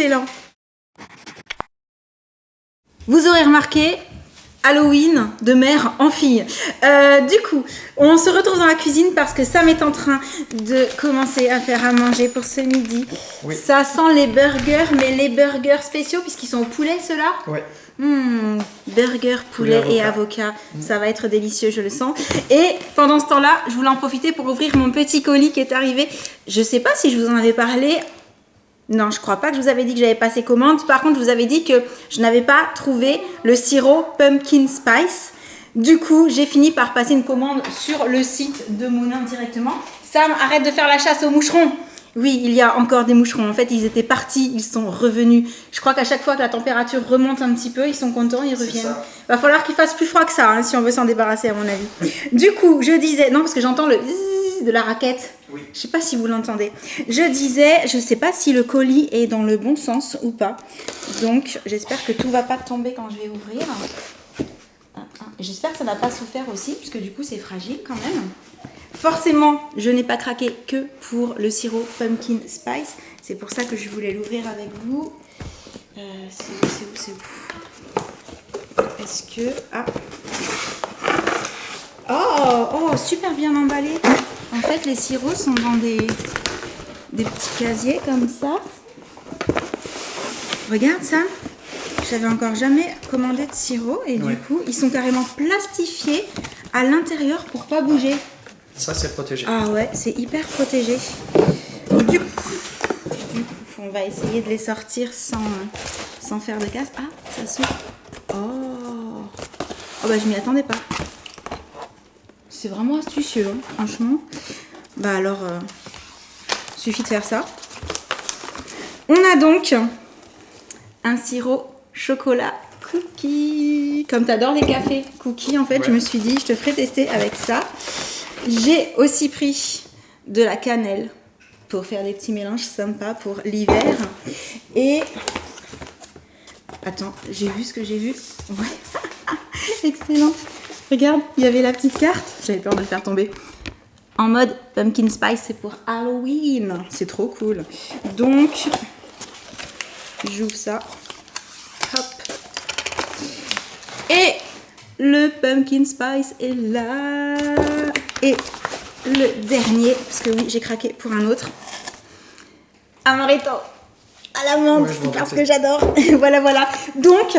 Excellent. Vous aurez remarqué, Halloween de mère en fille. Du coup, on se retrouve dans la cuisine parce que Sam est en train de commencer à faire à manger pour ce midi. Oui. Ça sent les burgers, mais les burgers spéciaux puisqu'ils sont au poulet, ceux-là. Ouais. Burger, poulet et avocat. Ça va être délicieux, je le sens. Et pendant ce temps-là, je voulais en profiter pour ouvrir mon petit colis qui est arrivé. Je sais pas si je vous en avais parlé. Non, je crois pas que je vous avais dit que j'avais passé commande. Par contre, je vous avais dit que je n'avais pas trouvé le sirop Pumpkin Spice. Du coup, j'ai fini par passer une commande sur le site de Monin directement. Sam, arrête de faire la chasse aux moucherons. Oui, il y a encore des moucherons. En fait, ils étaient partis, ils sont revenus. Je crois qu'à chaque fois que la température remonte un petit peu, ils sont contents, ils reviennent. Va falloir qu'il fasse plus froid que ça, hein, si on veut s'en débarrasser, à mon avis. Du coup, je disais... Non, parce que j'entends le zzzz de la raquette. Oui. Je sais pas si vous l'entendez. Je disais, je sais pas si le colis est dans le bon sens ou pas. Donc, j'espère que tout va pas tomber quand je vais ouvrir. J'espère que ça n'a pas souffert aussi, puisque du coup, c'est fragile quand même. Forcément, je n'ai pas craqué que pour le sirop Pumpkin Spice. C'est pour ça que je voulais l'ouvrir avec vous. C'est où Est-ce que... Ah. Oh, super bien emballé. En fait, les sirops sont dans des petits casiers comme ça. Regarde ça. J'avais encore jamais commandé de sirop et du coup, ils sont carrément plastifiés à l'intérieur pour pas bouger. Ça, c'est protégé. Ah ouais, c'est hyper protégé. Du coup, on va essayer de les sortir sans faire de casse. Ah, ça s'ouvre. Oh, bah je m'y attendais pas. C'est vraiment astucieux, hein, franchement. Bah alors, suffit de faire ça. On a donc un sirop chocolat cookie. Comme t'adores les cafés cookies, en fait, je me suis dit, je te ferai tester avec ça. J'ai aussi pris de la cannelle pour faire des petits mélanges sympas pour l'hiver. Et... Attends, j'ai vu ce que j'ai vu. Ouais, excellent. Regarde, il y avait la petite carte. J'avais peur de le faire tomber. En mode Pumpkin Spice, c'est pour Halloween. C'est trop cool. Donc, j'ouvre ça. Hop. Et le Pumpkin Spice est là. Et le dernier, parce que oui, j'ai craqué pour un autre. Amaretto. À l'amande, parce que j'adore. Voilà. Donc,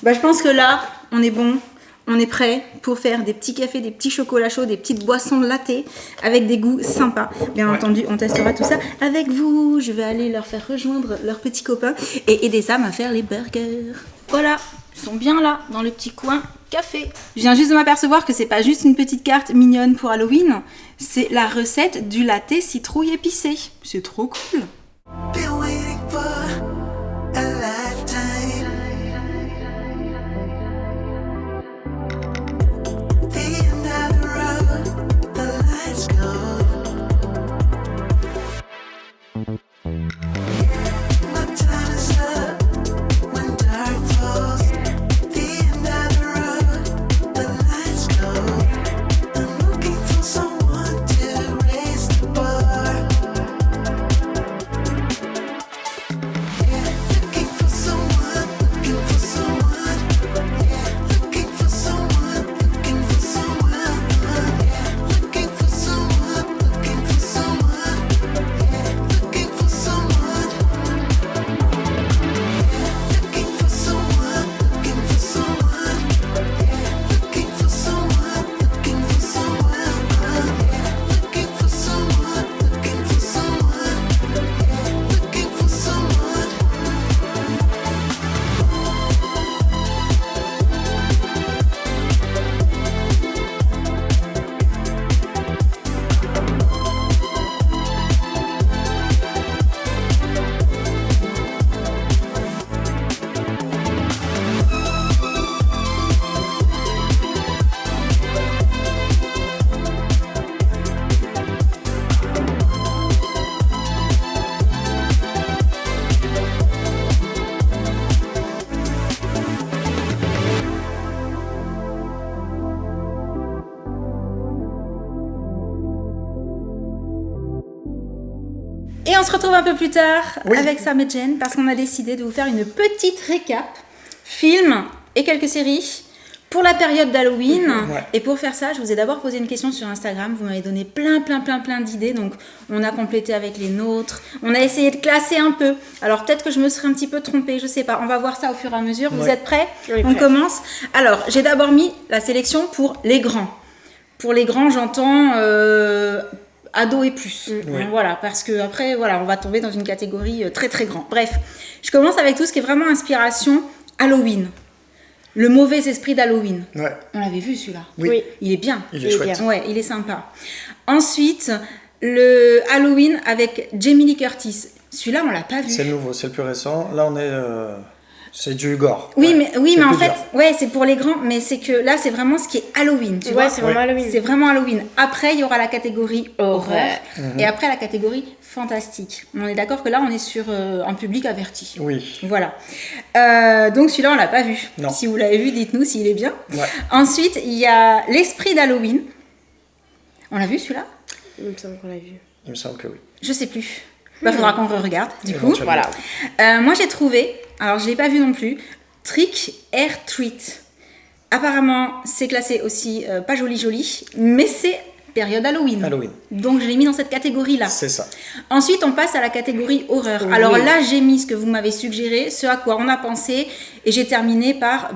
bah, je pense que là, on est bon. On est prêt pour faire des petits cafés, des petits chocolats chauds, des petites boissons lattées avec des goûts sympas. Bien entendu, on testera tout ça avec vous. Je vais aller leur faire rejoindre leurs petits copains et aider Sam à faire les burgers. Voilà, ils sont bien là, dans le petit coin café. Je viens juste de m'apercevoir que c'est pas juste une petite carte mignonne pour Halloween, c'est la recette du latte citrouille épicé. C'est trop cool. Et on se retrouve un peu plus tard avec Sam et Jen parce qu'on a décidé de vous faire une petite récap film et quelques séries pour la période d'Halloween. Et pour faire ça, je vous ai d'abord posé une question sur Instagram. Vous m'avez donné plein d'idées. Donc, on a complété avec les nôtres. On a essayé de classer un peu. Alors, peut-être que je me serais un petit peu trompée. Je sais pas. On va voir ça au fur et à mesure. Vous êtes prêts ? On commence. Alors, j'ai d'abord mis la sélection pour les grands. Pour les grands, j'entends ados et plus. Voilà, parce que après, voilà, on va tomber dans une catégorie très grand. Bref, je commence avec tout ce qui est vraiment inspiration Halloween. Le mauvais esprit d'Halloween. On l'avait vu celui-là. Oui. Il est bien. Il est chouette. Ouais, il est sympa. Ensuite, le Halloween avec Jamie Lee Curtis. Celui-là, on l'a pas vu. C'est le nouveau, c'est le plus récent. Là, on est... c'est du gore. Oui, mais en fait, c'est pour les grands, mais c'est que là, c'est vraiment ce qui est Halloween, tu vois. C'est vraiment Halloween. C'est vraiment Halloween. Après, il y aura la catégorie horreur. Et après, la catégorie fantastique. On est d'accord que là, on est sur un public averti. Oui. Voilà. Donc, celui-là, on l'a pas vu. Non. Si vous l'avez vu, dites-nous s'il est bien. Ensuite, il y a l'esprit d'Halloween. On l'a vu, celui-là ? Il me semble qu'on l'a vu. Il me semble que oui. Je sais plus. Faudra qu'on regarde, du coup. Voilà. Moi, j'ai trouvé, alors je l'ai pas vu non plus, Trick or Treat. Apparemment, c'est classé aussi pas joli, mais c'est période Halloween. Donc, je l'ai mis dans cette catégorie-là. C'est ça. Ensuite, on passe à la catégorie horreur. Alors là, j'ai mis ce que vous m'avez suggéré, ce à quoi on a pensé, et j'ai terminé par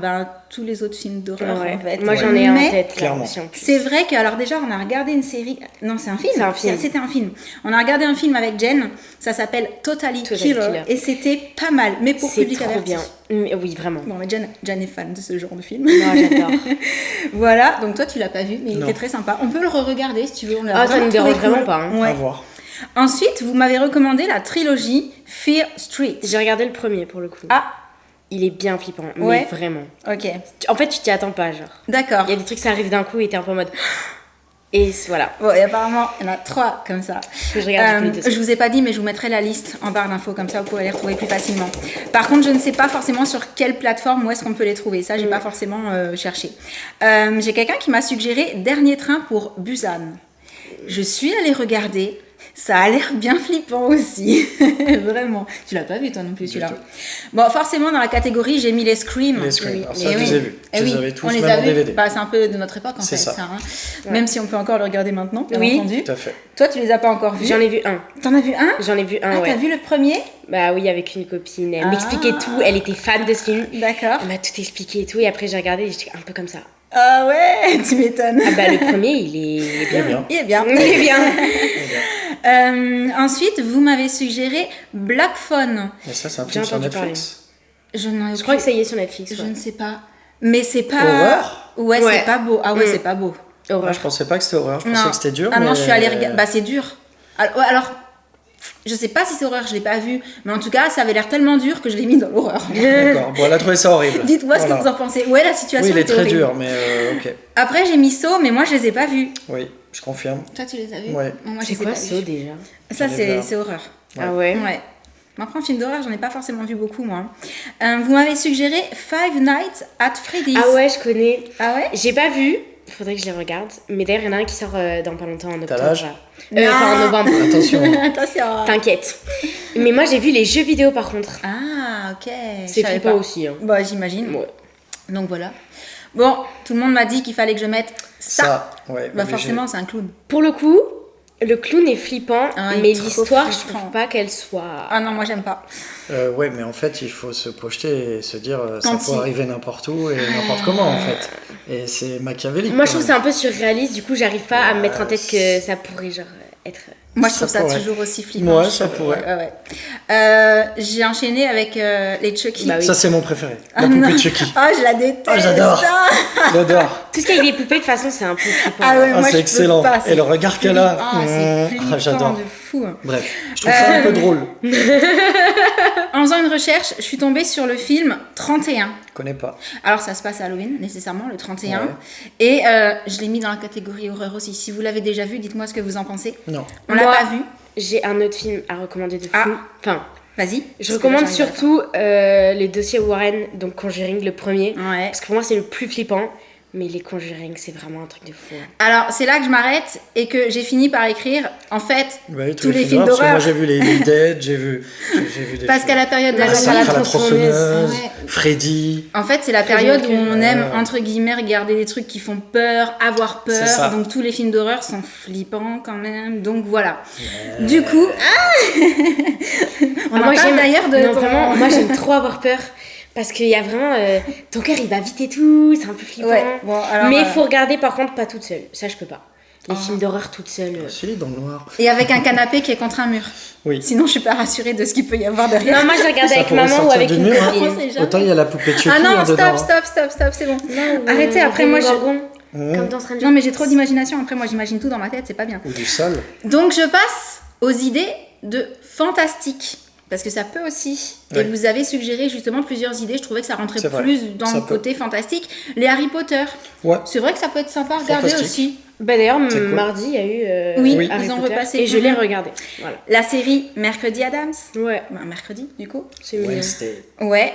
tous les autres films d'horreur, en fait. Moi, j'en ai un en tête, clairement. C'est vrai que, alors déjà, on a regardé une série... Non, c'est un film. C'était un film. On a regardé un film avec Jen, ça s'appelle Totally Killer, et c'était pas mal, mais pour public averti. C'est trop bien. Oui, vraiment. Bon, mais Jen est fan de ce genre de film. Non, j'adore. Voilà, donc toi, tu l'as pas vu, mais il était très sympa. On peut le re-regarder si tu veux. Ça ne me dérange vraiment pas. À voir. Ensuite, vous m'avez recommandé la trilogie Fear Street. J'ai regardé le premier pour le coup. Il est bien flippant, mais vraiment. Ok. En fait, tu t'y attends pas, genre. D'accord. Il y a des trucs, ça arrive d'un coup et t'es un peu en mode... Et voilà. Bon, et apparemment, il y en a 3 comme ça. Que je regarde je vous ai pas dit, mais je vous mettrai la liste en barre d'infos, comme ça vous pourrez les retrouver plus facilement. Par contre, je ne sais pas forcément sur quelle plateforme, où est-ce qu'on peut les trouver. Ça, j'ai pas forcément cherché. J'ai quelqu'un qui m'a suggéré Dernier train pour Busan. Je suis allée regarder. Ça a l'air bien flippant aussi. Vraiment. Tu l'as pas vu toi non plus celui-là. Bon, forcément dans la catégorie, j'ai mis les Scream. Les Scream. Alors, ça, je les ai vus. Je les avais tous même en DVD. C'est un peu de notre époque en fait. C'est ça. Même si on peut encore le regarder maintenant, bien entendu. Tout à fait. Toi, tu les as pas encore vus ? J'en ai vu un. T'en as vu un ? J'en ai vu un, t'as vu le premier ? Bah oui, avec une copine. Elle m'expliquait tout. Elle était fan de ce film. D'accord. Elle m'a tout expliqué et tout. Et après, j'ai regardé et j'étais un peu comme ça. Ah ouais, tu m'étonnes. Le premier, il est bien. Il est bien. Ensuite, vous m'avez suggéré Black Phone. Et ça, c'est un film sur Netflix. Je crois que ça y est sur Netflix. Je ne sais pas. Mais c'est pas... Horreur ? Ouais, c'est pas beau. Ah ouais, c'est pas beau. Horreur. Je pensais pas que c'était horreur. Je pensais que c'était dur. Non, je suis allée regarder. C'est dur. Alors, je sais pas si c'est horreur, je l'ai pas vu. Mais en tout cas, ça avait l'air tellement dur que je l'ai mis dans l'horreur. D'accord. Bon, elle a trouvé ça horrible. Dites-moi ce que vous en pensez. Ouais, la situation il est très horrible. dur, mais ok. Après, j'ai mis Saw, mais moi, je les ai pas vus. Oui, je confirme. Toi, tu les as vus ? Ouais. Moi, c'est quoi Saw déjà ? Ça, c'est horreur. Ah ouais. Après, un film d'horreur, j'en ai pas forcément vu beaucoup, moi. Vous m'avez suggéré Five Nights at Freddy's. Ah ouais, je connais. Ah ouais ? J'ai pas vu. Faudrait que je les regarde. Mais d'ailleurs, il y en a un qui sort dans pas longtemps, en octobre. T'as l'âge ? En novembre. Attention. T'inquiète. Mais moi, j'ai vu les jeux vidéo par contre. Ah, ok. C'est flippant aussi. Hein. Bah, j'imagine. Ouais. Donc voilà. Bon, tout le monde m'a dit qu'il fallait que je mette ça. Ouais. Bah, forcément, c'est un clown. Pour le coup, le clown est flippant, mais l'histoire, je flippant. trouve pas qu'elle soit. Ah non, moi, j'aime pas. Ouais, mais en fait, il faut se projeter et se dire ça peut arriver n'importe où et n'importe comment en fait. Et c'est machiavélique. Moi, je trouve que c'est un peu surréaliste. Du coup, j'arrive pas à me mettre en tête que ça pourrait genre être. Moi, je trouve ça toujours aussi flippant. Ouais, ça pourrait. J'ai enchaîné avec les Chucky. Bah oui. Ça, c'est mon préféré. La poupée de Chucky. Ah, je la déteste. Ah, j'adore. J'adore. Tout ce qui est avec les poupées, de toute façon, c'est un peu flippant. Ah ouais, moi, c'est excellent. Pas, et le regard qu'elle a. C'est flippant j'adore. de fou. Bref, je trouve ça un peu drôle. En faisant une recherche, je suis tombée sur le film 31. Je connais pas. Alors, ça se passe à Halloween, nécessairement, le 31. Ouais. Et je l'ai mis dans la catégorie horreur aussi. Si vous l'avez déjà vu, dites-moi ce que vous en pensez. Non. On l'a pas vu. J'ai un autre film à recommander de fou. Enfin, vas-y. Je recommande surtout les dossiers Warren, donc Conjuring, le premier. Ouais. Parce que pour moi, c'est le plus flippant. Mais les Conjuring, c'est vraiment un truc de fou. Alors, c'est là que je m'arrête et que j'ai fini par écrire, en fait, Oui, tous les films d'horreur. Moi, j'ai vu les Dead, j'ai vu des Parce qu'à la période de la Massacre à la tronçonneuse. tronçonneuse, Freddy. En fait, c'est la période où on aime, entre guillemets, regarder des trucs qui font peur, avoir C'est ça. peur. Donc, tous les films d'horreur sont flippants quand même. Donc, voilà. Du coup... on moi, parle d'ailleurs de... Non, vraiment, moi, j'aime trop avoir peur. Parce qu'il y a vraiment... ton cœur, il va vite et tout. C'est un peu flippant. Ouais, bon, alors, mais il faut regarder, par contre, pas toute seule. Ça, je peux pas. Les Oh. films d'horreur toute seule. Si, dans le noir. Et avec un canapé qui est contre un mur. Oui. Sinon, je suis pas rassurée de ce qu'il peut y avoir derrière. Non, moi, je regarde Ça avec pourrait maman ou sortir avec du une mur, hein. copine. On sait jamais. Autant il y a la poupée Chucky Ah non, dedans. stop, c'est bon. Non, Arrêtez, après, moi, je... Comme dans Stranger Non, mais j'ai trop d'imagination. Après, moi, j'imagine tout dans ma tête, c'est pas bien. Ou du sol. Donc, je passe aux idées de fantastique. Parce que ça peut aussi. Et Ouais. vous avez suggéré justement plusieurs idées. Je trouvais que ça rentrait C'est vrai. plus dans Ça le peut. côté fantastique. Les Harry Potter. Ouais. C'est vrai que ça peut être sympa à regarder Fantastique. aussi. Bah d'ailleurs, C'est cool. mardi, il y a eu Oui, Harry ils ont Potter, repassé. et je l'ai regardé. Voilà. La série Mercredi Addams. Ouais, Bah, mercredi, du coup. c'est mignon. Wednesday, Ouais.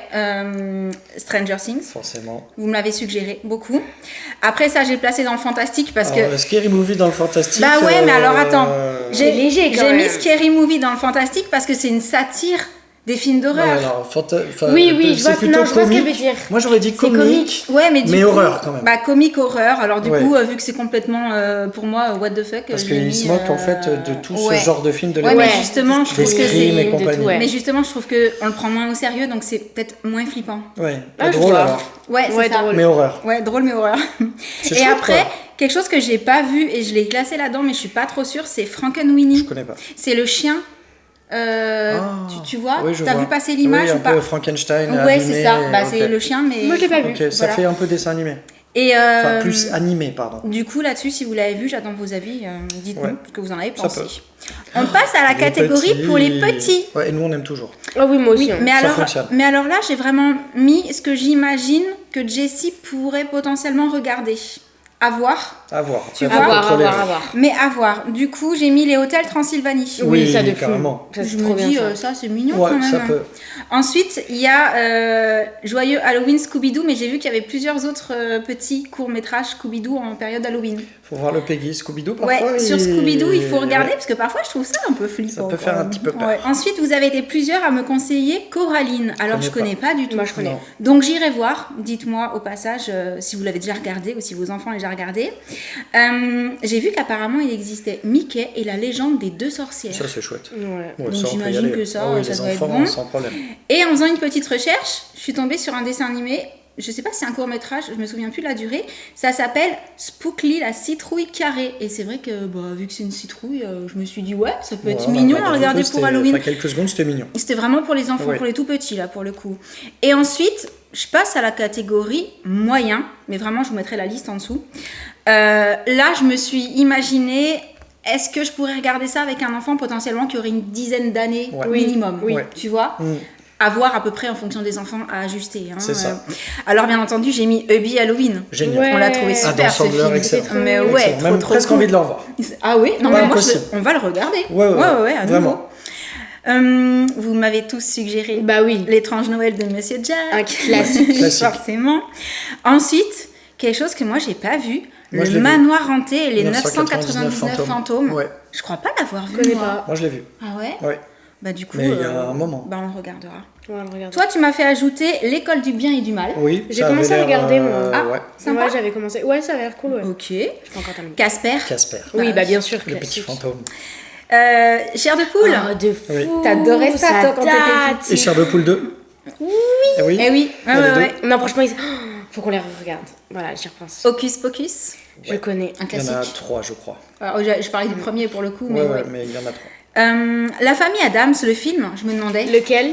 Stranger Things. forcément. Vous me l'avez suggéré beaucoup. Après ça, j'ai placé dans le fantastique parce que... Alors, le Scary Movie dans le fantastique. Bah ouais, mais alors attends. C'est léger, quand J'ai même. mis Scary Movie dans le fantastique parce que c'est une satire des films d'horreur. Ouais, alors, Oui, je c'est vois, plutôt non, je vois ce qu'elle comique. veut dire. Moi, j'aurais dit C'est comique. Ouais, mais du Mais coup, horreur, quand même. Bah comique horreur. Alors du Ouais. coup, vu que c'est complètement pour moi what the fuck. Parce j'ai qu'il mis, se moque en fait de tout ouais. ce genre de film de Ouais, l'époque. mais justement, je Des trouve que Scream et c'est. compagnie. ouais. Mais justement, je trouve que on le prend moins au sérieux, donc c'est peut-être moins flippant. Ouais, Ah, je drôle vois. alors. Ouais, c'est Ouais, ça. drôle. Mais horreur. Ouais, drôle mais horreur. C'est Et chouette, après, quoi. quelque chose que j'ai pas vu et je l'ai classé là-dedans, mais je suis pas trop sûre, c'est Frankenweenie. Je connais pas. C'est le chien. Ah. Tu vois, Oui, je t'as vois. vu passer l'image Oui, ou un pas? peu Frankenstein. Ouais, animé, c'est ça. Bah, ok. c'est le chien, mais. Moi, je l'ai pas vu. Ok, ça Voilà. fait un peu dessin animé. Et Enfin, plus animé, pardon. du coup, là-dessus, si vous l'avez vu, j'attends vos avis. Dites-nous Ouais. ce que vous en avez Ça pensé. peut. On passe à la Les catégorie petits. pour les petits. Ouais, et nous on aime toujours. Ah oui, moi aussi. Oui, hein. mais alors là, j'ai vraiment mis ce que j'imagine que Jessie pourrait potentiellement regarder. À voir. À voir. Tu Après, vois faut À contrôler. voir. Mais à voir. Du coup, j'ai mis les hôtels Transylvanie. Oui, ça de fou. carrément. Ça, c'est Je trop me bien. dis, ça. ça c'est mignon Ouais, quand même. ça peut. Ensuite, il y a Joyeux Halloween Scooby-Doo, mais j'ai vu qu'il y avait plusieurs autres petits courts-métrages Scooby-Doo en période Halloween. Faut voir le Peggy Scooby-Doo Ouais, parfois. sur Scooby-Doo, il faut regarder Ouais. parce que parfois je trouve ça un peu flippant. Ça peut faire quand un même. petit peu peur. Ouais. Ensuite, vous avez été plusieurs à me conseiller Coraline. Alors, je connais connais pas du tout. Moi, je connais. Non. Donc, j'irai voir. Dites-moi au passage si vous l'avez déjà regardé ou si vos enfants l'ont déjà regardé. J'ai vu qu'apparemment, il existait Mickey et la légende des deux sorcières. Ça c'est chouette. Ouais. Ouais, Donc, ça, on peut y j'imagine aller. que ça, Ah oui, ça les doit être enfants, bon. sans problème. Et en faisant une petite recherche, je suis tombée sur un dessin animé. Je sais pas si c'est un court-métrage, je me souviens plus de la durée. Ça s'appelle Spookly, la citrouille carrée. Et c'est vrai que, vu que c'est une citrouille, je me suis dit, ouais, ça peut être Ouais, mignon on a à regarder pour c'était- Halloween. Enfin, quelques secondes, c'était mignon. C'était vraiment pour les enfants, Ouais. pour les tout petits, là, pour le coup. Et ensuite, je passe à la catégorie moyen. Mais vraiment, je vous mettrai la liste en dessous. Là, je me suis imaginé... Est-ce que je pourrais regarder ça avec un enfant potentiellement qui aurait une dizaine d'années Ouais. minimum, Oui. tu vois Mm. à voir à peu près en fonction des enfants à ajuster. Hein. C'est ça. Alors bien entendu, j'ai mis Hubby Halloween. Génial. Ouais. On l'a trouvé Adam super ce Sandler, film. excellent. Mais Excellent. ouais, Excellent. trop, Même trop presque cool. envie de le revoir. Ah oui, non Pas mais moi impossible. on va le regarder. Ouais, à vraiment. nouveau. Vous m'avez tous suggéré Bah oui. L'étrange Noël de Monsieur Jack. Un classique. Classique. Forcément. Ensuite, quelque chose que moi j'ai pas vu. Moi, je le l'ai vu. manoir hanté et les 999 999 fantômes. Ouais. Je crois pas l'avoir vu. connais moi. pas. Moi je l'ai vu. Ah ouais. Ouais. Bah du coup. Mais il y a un moment. Bah on le regardera. Ouais, on le regarde. Toi, tu m'as fait ajouter L'école du bien et du mal. Oui. J'ai ça commencé avait à l'air, regarder, moi. Ah. Ouais. Sympa. Ouais, j'avais commencé. Ouais, ça a l'air cool, ouais. Ok. J'ai pas encore terminé. Casper. Casper. Oui, bah bien sûr. Le petit classique. fantôme. Chair de poule. Oh, de fou. Oui. T'adorais ça, toi, quand t'étais date. Et Chair de poule 2. Oui. Eh oui. Il y a les ouais. Non, franchement, faut qu'on les regarde. Voilà, j'y repense. Hocus Pocus. Je connais. Un Il y en a classique. 3, je crois. Alors, je parlais du premier pour le coup, mais Ouais, ouais. ouais, mais il y en a 3. La famille Adams, le film, je me demandais. Lequel?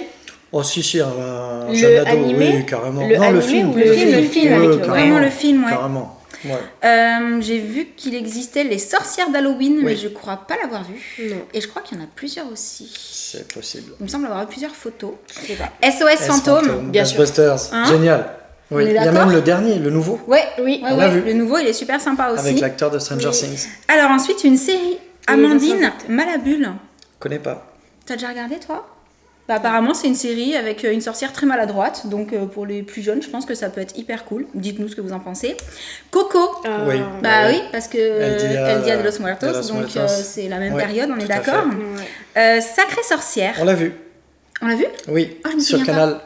Oh, si, un Le jeune ado, animé oui, carrément. Le non, le animé film. ou le film avec le- Vraiment le film, ouais. Carrément. Ouais. J'ai vu qu'il existait Les Sorcières d'Halloween, mais Oui. je crois pas l'avoir vu. Non. Et je crois qu'il y en a plusieurs aussi. C'est possible. Il me semble avoir vu plusieurs photos. Je sais pas. SOS Fantôme. bien sûr. Ghostbusters. Hein Génial. On Oui. est Il y a d'accord même le dernier, le nouveau, Ouais, Oui. ouais, On l'a ouais. vu. Le nouveau, il est super sympa aussi. avec l'acteur de Stranger Things. Alors ensuite, une série les Amandine anciens Malabule. Je connais pas. T'as déjà regardé toi? Bah, apparemment, c'est une série avec une sorcière très maladroite. Donc, pour les plus jeunes, je pense que ça peut être hyper cool. Dites-nous ce que vous en pensez. Coco. Oui. Bah oui, parce que El Dia de los de Muertos. los donc, Muertos. c'est la même Ouais, période, on est tout à d'accord. Sacrée sorcière. On l'a vu. On l'a vu? Oui, Ah, je me sur souviens Canal.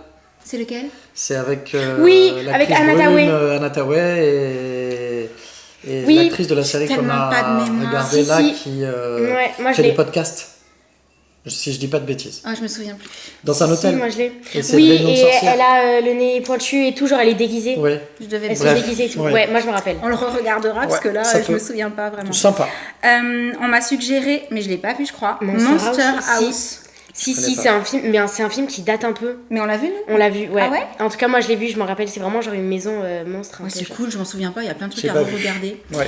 C'est lequel? C'est avec Oui, avec l'actrice Anna brune, Tawai. Anna Tawai et Oui, l'actrice de la série qu'on tellement a pas de mémoire. regardée Si, là si. qui Ouais, moi, je fait l'ai. des podcasts. Si je dis pas de bêtises. Ah, je me souviens plus. Dans un hôtel. Si, moi je l'ai. Et c'est Oui, Réunion de et sorcières. elle a le nez pointu et tout, genre elle est déguisée. Ouais. Je devais Elle se le Bref. déguisée et tout. Ouais. Ouais, moi je me rappelle. On le re-regardera parce Ouais, que là, ça je me peut. souviens pas vraiment. Sympa. On m'a suggéré, mais je l'ai pas vu, je crois. Monster House. House. Si, connais si, pas. c'est un film, mais c'est un film qui date un peu. Mais on l'a vu, nous? On l'a vu, ouais. Ah ouais? En tout cas, moi je l'ai vu, je m'en rappelle, c'est vraiment genre une maison monstre. un Ouais, peu, c'est genre. cool, je m'en souviens pas, il y a plein de trucs J'ai à pas vu. re-regarder. Ouais.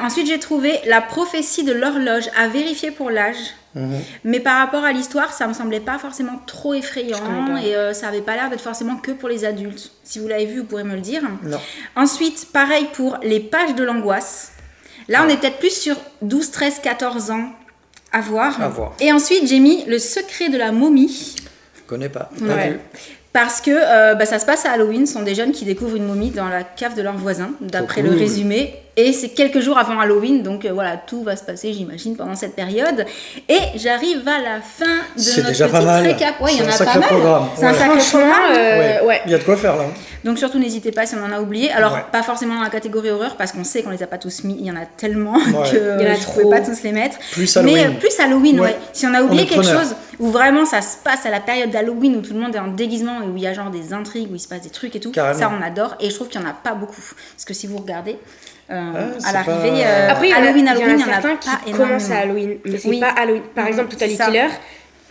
Ensuite, j'ai trouvé La prophétie de l'horloge à vérifier pour l'âge. Mhm. Mais par rapport à l'histoire, ça me semblait pas forcément trop effrayant Je connais pas. et ça avait pas l'air d'être forcément que pour les adultes. Si vous l'avez vu, vous pourrez me le dire. Non. Ensuite, pareil pour Les pages de l'angoisse. Là, on est peut-être plus sur 12, 13, 14 ans à voir. À voir. Et ensuite, j'ai mis Le secret de la momie. Je connais pas. Pas Ouais. vu. Parce que ça se passe à Halloween, ce sont des jeunes qui découvrent une momie dans la cave de leurs voisins, d'après Trop le cool. résumé. Et c'est quelques jours avant Halloween, donc voilà, tout va se passer, j'imagine, pendant cette période. Et j'arrive à la fin de C'est notre déjà petite pas mal. récap. Ouais, il y C'est en un a sacré pas mal. programme. C'est un Ouais. sacré Franchement, programme. ouais. Il y a de quoi faire là. Donc surtout, n'hésitez pas si on en a oublié. Alors, Ouais. pas forcément dans la catégorie horreur, parce qu'on sait qu'on les a pas tous mis. Il y en a tellement Ouais. que Il y en a je trop. pouvais pas tous les mettre. Plus Halloween. Mais plus Halloween, Ouais. ouais. Si on a oublié On est quelque preneur. chose où vraiment ça se passe à la période d'Halloween, où tout le monde est en déguisement et où il y a genre des intrigues, où il se passe des trucs et tout, Carrément. ça on adore. Et je trouve qu'il y en a pas beaucoup. Parce que si vous regardez, c'est à l'arrivée, pas- Après, Halloween, il y en il y en a certains pas qui commencent énormément. à Halloween, mais c'est Oui. pas Halloween. Par exemple, c'est Totally ça. Killer,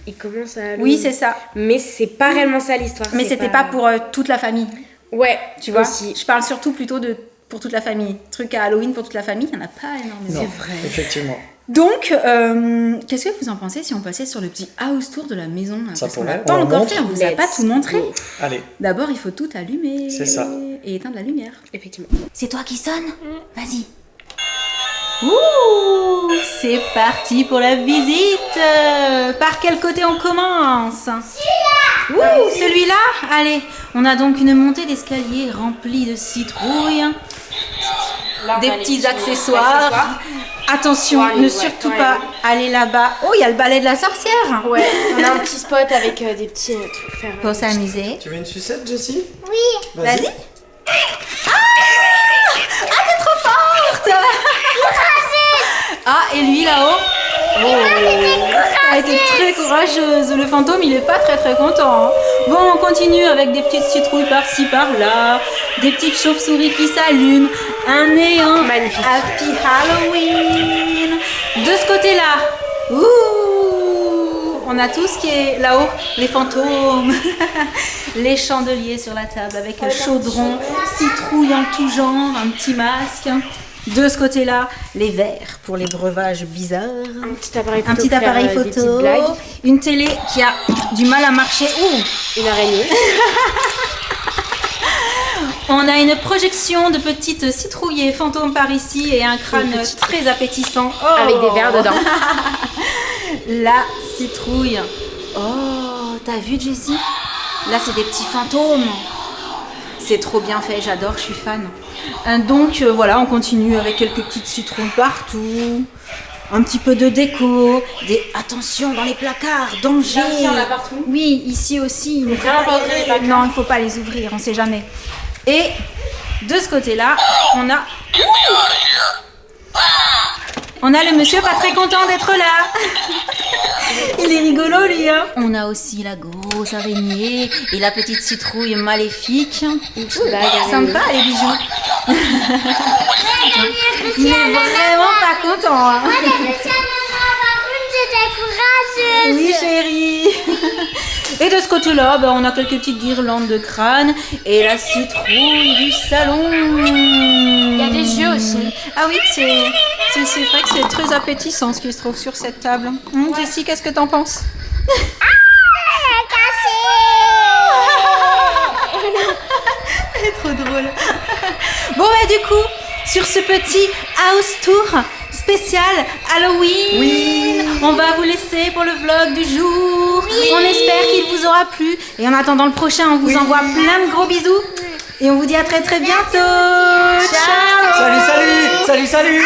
il commence à Halloween. Oui, c'est ça. Mais c'est pas réellement ça l'histoire. Mais c'est c'était pas pour toute la famille. Ouais, Tu vois, aussi. je parle surtout plutôt de pour toute la famille. Truc à Halloween pour toute la famille, il n'y en a pas énormément. Non, effectivement. Donc, qu'est-ce que vous en pensez si on passait sur le petit house tour de la maison là, Ça parce qu'on n'a pourrait, pas on encore montre. fait, on vous a pas tout montré. Allez. D'abord, il faut tout allumer. C'est ça. Et éteindre la lumière. Effectivement. C'est toi qui sonne? Vas-y. Ouh, c'est parti pour la visite. Par quel côté on commence? Ouh, celui-là. Allez, on a donc une montée d'escalier remplie de citrouilles, des petits accessoires. Attention, Ouais, ne ouais, surtout ouais. pas aller là-bas. Oh, il y a le balai de la sorcière. Ouais, on a un petit spot avec des petits trucs faire. Pour s'amuser. Tu veux une sucette, Jessie? Vas-y. Ah, t'es trop forte. Ah, et lui là-haut. Oh, elle était très courageuse. Le fantôme, il est pas très très content. Hein. Bon, on continue avec des petites citrouilles par-ci par-là, des petites chauves-souris qui s'allument, un néant. Magnifique. Happy Halloween. De ce côté-là, ouh, on a tout ce qui est là-haut, les fantômes, les chandeliers sur la table avec un chaudron, citrouille en tout genre, un petit masque. De ce côté-là, les verres pour les breuvages bizarres. Un petit appareil photo. Un petit pour faire, appareil des petites photo, blagues. une télé qui a du mal à marcher. Ouh, Une araignée. on a une projection de petites citrouilles et fantômes par ici et un crâne Une petite. très appétissant. Avec des verres dedans. La citrouille. Oh, t'as vu Jessie? Là, c'est des petits fantômes. C'est trop bien fait, j'adore, je suis fan. Donc voilà, on continue avec quelques petites citrouilles partout. Un petit peu de déco. Attention dans les placards, danger. Là aussi, il y en a partout. Oui, ici aussi. Il ne faut vraiment pas ouvrir les placards. Non, il ne faut pas les ouvrir, on ne sait jamais. Et de ce côté-là, on a le monsieur pas très content d'être là. Il est rigolo lui, hein. On a aussi la grosse araignée et la petite citrouille maléfique. Une petite bague. araignée. Sympa les bijoux. Il est vraiment pas content. Hein. Oui chérie. Et de ce côté-là, on a quelques petites guirlandes de crâne et la citrouille du salon. Il y a des yeux aussi. Ah oui, c'est vrai que c'est très appétissant ce qui se trouve sur cette table. Jessie, qu'est-ce que t'en penses? Elle est trop drôle. Bon, du coup, sur ce petit house tour spécial Halloween, Oui. on On va vous laisser pour le vlog du jour. On espère qu'il vous aura plu. Et en attendant le prochain, on vous envoie plein de gros bisous. Et on vous dit à très bientôt. Ciao. Salut.